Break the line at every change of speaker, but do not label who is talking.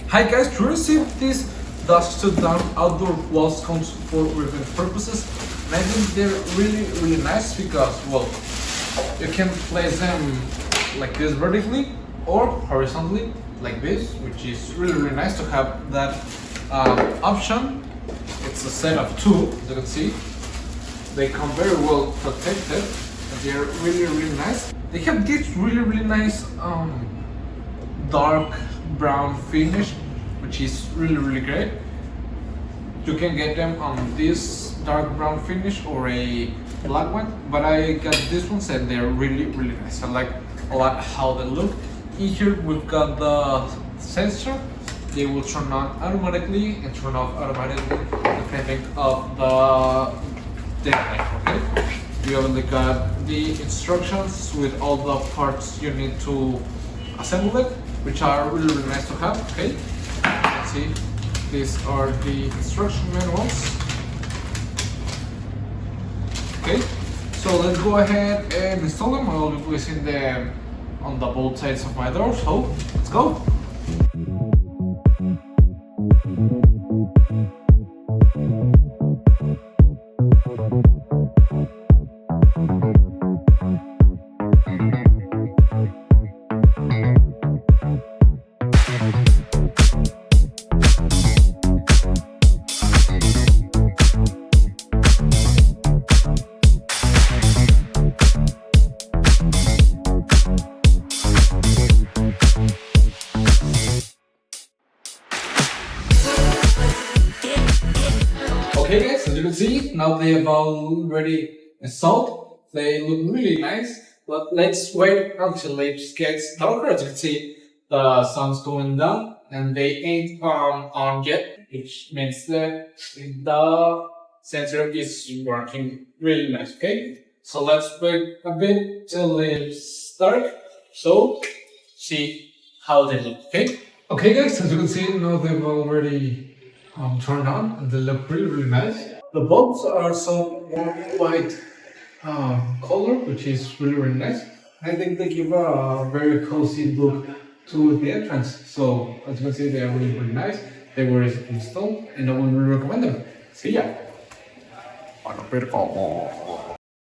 Hi guys, to receive this Dusk to down outdoor wall sconce for reference purposes, and I think they're really nice because, well, you can place them like this vertically or horizontally like this, which is really nice to have that option. It's a set of two, as you can see. They come very well protected and they're really nice. They have this really nice dark brown finish, which is really great. You can get them on this dark brown finish or a black one, but I got this ones and they're really nice. I like a lot how they look. In here we've got the sensor. They will turn on automatically and turn off automatically depending of the deadline. Okay. You only got the instructions with all the parts you need to assemble it, which are really nice to have. Okay, let's see, these are the instruction manuals. Okay, so let's go ahead and install them. I will be placing them on the both sides of my door, so let's go. Okay guys, as you can see, now they have already installed. They look really nice, but let's wait until it gets darker. As you can see, the sun's going down and they ain't on yet, which means that the sensor is working really nice. Okay, so let's wait a bit till it's dark, so see how they look. Okay guys, as you can see, now they've already turned on and they look really nice. The bulbs are some white color, which is really nice. I think they give a very cozy look to the entrance. So as you can see, they are really nice. They were installed and I would recommend them. See ya.